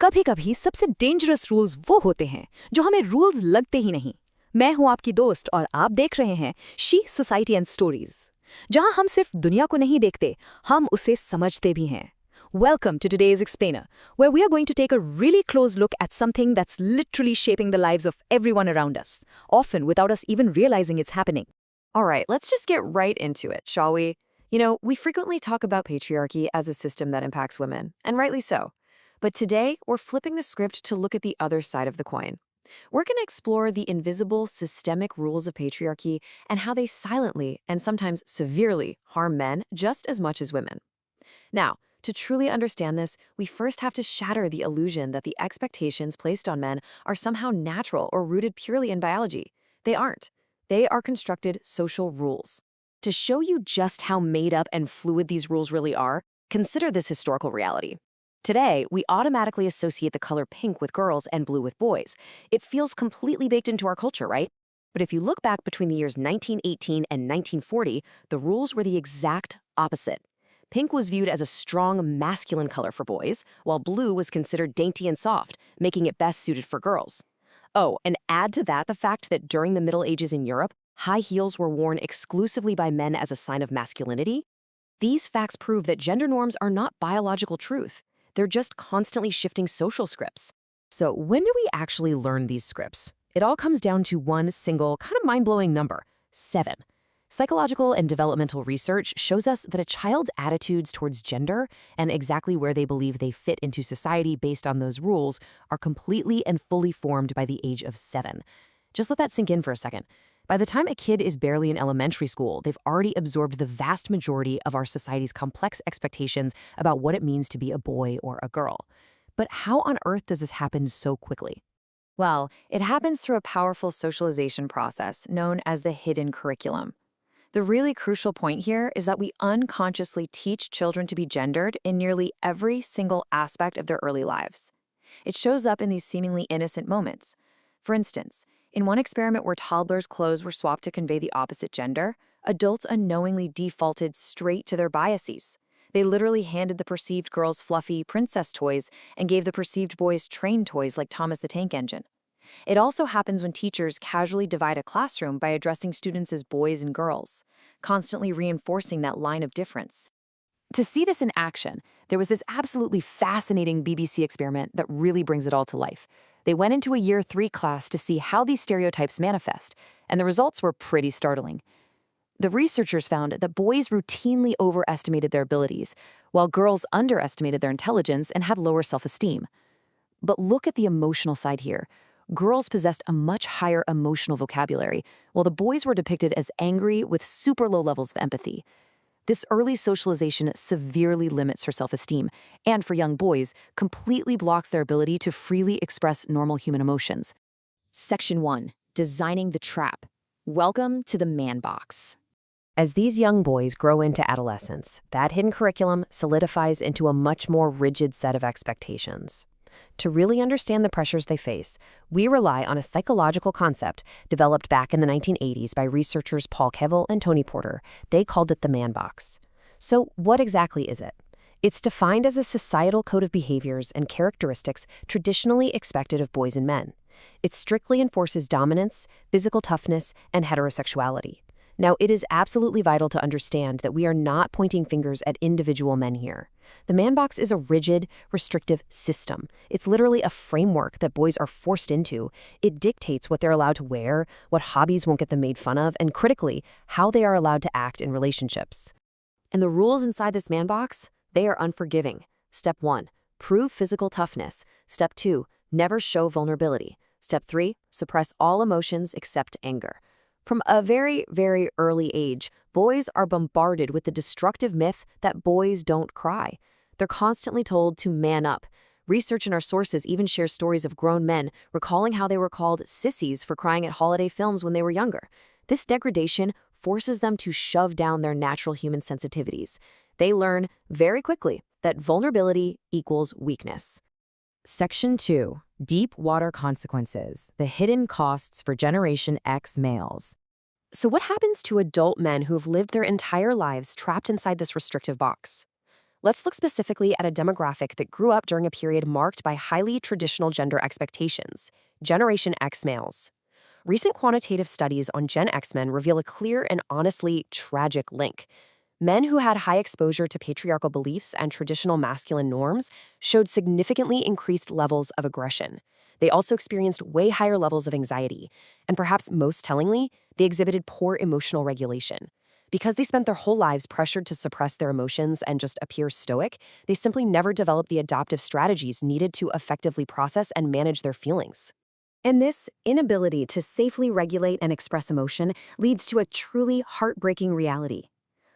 कभी कभी सबसे डेंजरस रूल्स वो होते हैं जो हमें रूल्स लगते ही नहीं। मैं हूं आपकी दोस्त और आप देख रहे हैं शी सोसाइटी एंड स्टोरीज, जहां हम सिर्फ दुनिया को नहीं देखते, हम उसे समझते भी हैं। Welcome to today's Explainer, where we are going to take a really close look at something that's literally shaping the lives of everyone around us, often without us even realizing it's happening. All right, let's just get right into it, shall we? We frequently talk about patriarchy as a system that impacts women, and rightly so. But today, we're flipping the script to look at the other side of the coin. We're going to explore the invisible, systemic rules of patriarchy and how they silently and sometimes severely harm men just as much as women. Now, to truly understand this, we first have to shatter the illusion that the expectations placed on men are somehow natural or rooted purely in biology. They aren't. They are constructed social rules. To show you just how made up and fluid these rules really are, consider this historical reality. Today, we automatically associate the color pink with girls and blue with boys. It feels completely baked into our culture, right? But if you look back between the years 1918 and 1940, the rules were the exact opposite. Pink was viewed as a strong, masculine color for boys, while blue was considered dainty and soft, making it best suited for girls. Oh, and add to that the fact that during the Middle Ages in Europe, high heels were worn exclusively by men as a sign of masculinity. These facts prove that gender norms are not biological truth. They're just constantly shifting social scripts. So when do we actually learn these scripts? It all comes down to one single, kind of mind-blowing number: 7. Psychological and developmental research shows us that a child's attitudes towards gender and exactly where they believe they fit into society based on those rules are completely and fully formed by the age of 7. Just let that sink in for a second. By the time a kid is barely in elementary school, they've already absorbed the vast majority of our society's complex expectations about what it means to be a boy or a girl. But how on earth does this happen so quickly? Well, it happens through a powerful socialization process known as the hidden curriculum. The really crucial point here is that we unconsciously teach children to be gendered in nearly every single aspect of their early lives. It shows up in these seemingly innocent moments. For instance, in one experiment where toddlers' clothes were swapped to convey the opposite gender, adults unknowingly defaulted straight to their biases. They literally handed the perceived girls fluffy princess toys and gave the perceived boys train toys like Thomas the Tank Engine. It also happens when teachers casually divide a classroom by addressing students as boys and girls, constantly reinforcing that line of difference. To see this in action, there was this absolutely fascinating BBC experiment that really brings it all to life. They went into a Year 3 class to see how these stereotypes manifest, and the results were pretty startling. The researchers found that boys routinely overestimated their abilities, while girls underestimated their intelligence and had lower self-esteem. But look at the emotional side here. Girls possessed a much higher emotional vocabulary, while the boys were depicted as angry with super low levels of empathy. This early socialization severely limits her self-esteem, and for young boys, completely blocks their ability to freely express normal human emotions. Section 1. Designing the Trap. Welcome to the man box. As these young boys grow into adolescence, that hidden curriculum solidifies into a much more rigid set of expectations. To really understand the pressures they face, we rely on a psychological concept developed back in the 1980s by researchers Paul Kevel and Tony Porter. They called it the man box. So what exactly is it? It's defined as a societal code of behaviors and characteristics traditionally expected of boys and men. It strictly enforces dominance, physical toughness, and heterosexuality. Now, it is absolutely vital to understand that we are not pointing fingers at individual men here. The man box is a rigid, restrictive system. It's literally a framework that boys are forced into. It dictates what they're allowed to wear, what hobbies won't get them made fun of, and critically, how they are allowed to act in relationships. And the rules inside this man box? They are unforgiving. Step 1, prove physical toughness. Step 2, never show vulnerability. Step 3, suppress all emotions except anger. From a very, very early age, boys are bombarded with the destructive myth that boys don't cry. They're constantly told to man up. Research in our sources even shares stories of grown men recalling how they were called sissies for crying at holiday films when they were younger. This degradation forces them to shove down their natural human sensitivities. They learn very quickly that vulnerability equals weakness. Section 2. Deep water consequences, the hidden costs for Generation X males. So what happens to adult men who have lived their entire lives trapped inside this restrictive box? Let's look specifically at a demographic that grew up during a period marked by highly traditional gender expectations, Generation X males. Recent quantitative studies on Gen X men reveal a clear and honestly tragic link. Men who had high exposure to patriarchal beliefs and traditional masculine norms showed significantly increased levels of aggression. They also experienced way higher levels of anxiety, and perhaps most tellingly, they exhibited poor emotional regulation. Because they spent their whole lives pressured to suppress their emotions and just appear stoic, they simply never developed the adaptive strategies needed to effectively process and manage their feelings. And this inability to safely regulate and express emotion leads to a truly heartbreaking reality.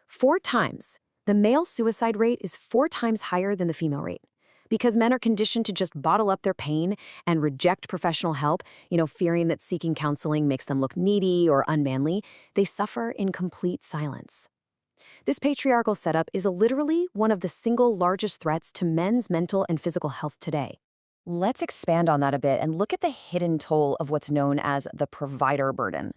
4 times, the male suicide rate is 4 times higher than the female rate. Because men are conditioned to just bottle up their pain and reject professional help, fearing that seeking counseling makes them look needy or unmanly, they suffer in complete silence. This patriarchal setup is literally one of the single largest threats to men's mental and physical health today. Let's expand on that a bit and look at the hidden toll of what's known as the provider burden.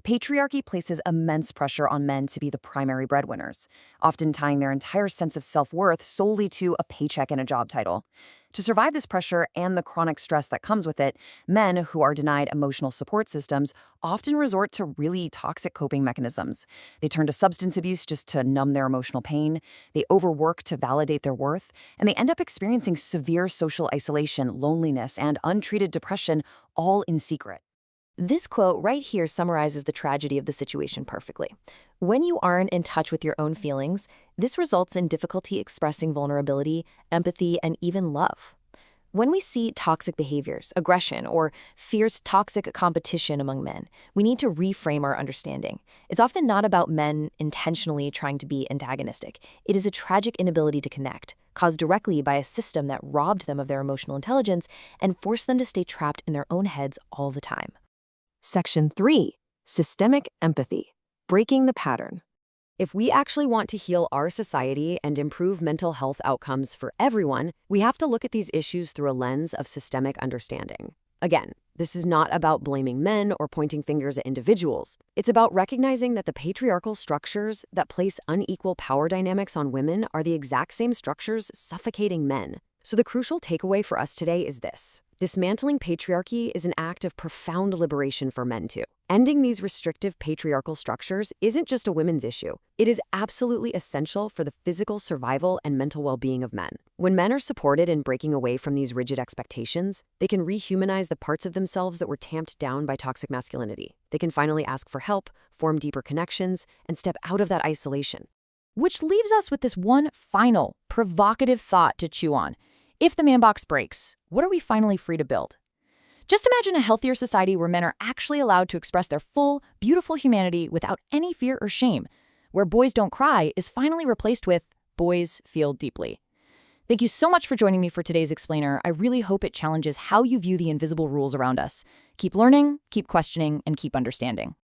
Patriarchy places immense pressure on men to be the primary breadwinners, often tying their entire sense of self-worth solely to a paycheck and a job title. To survive this pressure and the chronic stress that comes with it, men who are denied emotional support systems often resort to really toxic coping mechanisms. They turn to substance abuse just to numb their emotional pain, they overwork to validate their worth, and they end up experiencing severe social isolation, loneliness, and untreated depression, all in secret. This quote right here summarizes the tragedy of the situation perfectly. When you aren't in touch with your own feelings, this results in difficulty expressing vulnerability, empathy, and even love. When we see toxic behaviors, aggression, or fierce toxic competition among men, we need to reframe our understanding. It's often not about men intentionally trying to be antagonistic. It is a tragic inability to connect, caused directly by a system that robbed them of their emotional intelligence and forced them to stay trapped in their own heads all the time. Section 3. Systemic empathy. Breaking the pattern. If we actually want to heal our society and improve mental health outcomes for everyone, we have to look at these issues through a lens of systemic understanding. Again, this is not about blaming men or pointing fingers at individuals. It's about recognizing that the patriarchal structures that place unequal power dynamics on women are the exact same structures suffocating men. So the crucial takeaway for us today is this. Dismantling patriarchy is an act of profound liberation for men too. Ending these restrictive patriarchal structures isn't just a women's issue. It is absolutely essential for the physical survival and mental well-being of men. When men are supported in breaking away from these rigid expectations, they can rehumanize the parts of themselves that were tamped down by toxic masculinity. They can finally ask for help, form deeper connections, and step out of that isolation. Which leaves us with this one final, provocative thought to chew on. If the man box breaks, what are we finally free to build? Just imagine a healthier society where men are actually allowed to express their full, beautiful humanity without any fear or shame, where boys don't cry is finally replaced with boys feel deeply. Thank you so much for joining me for today's explainer. I really hope it challenges how you view the invisible rules around us. Keep learning, keep questioning, and keep understanding.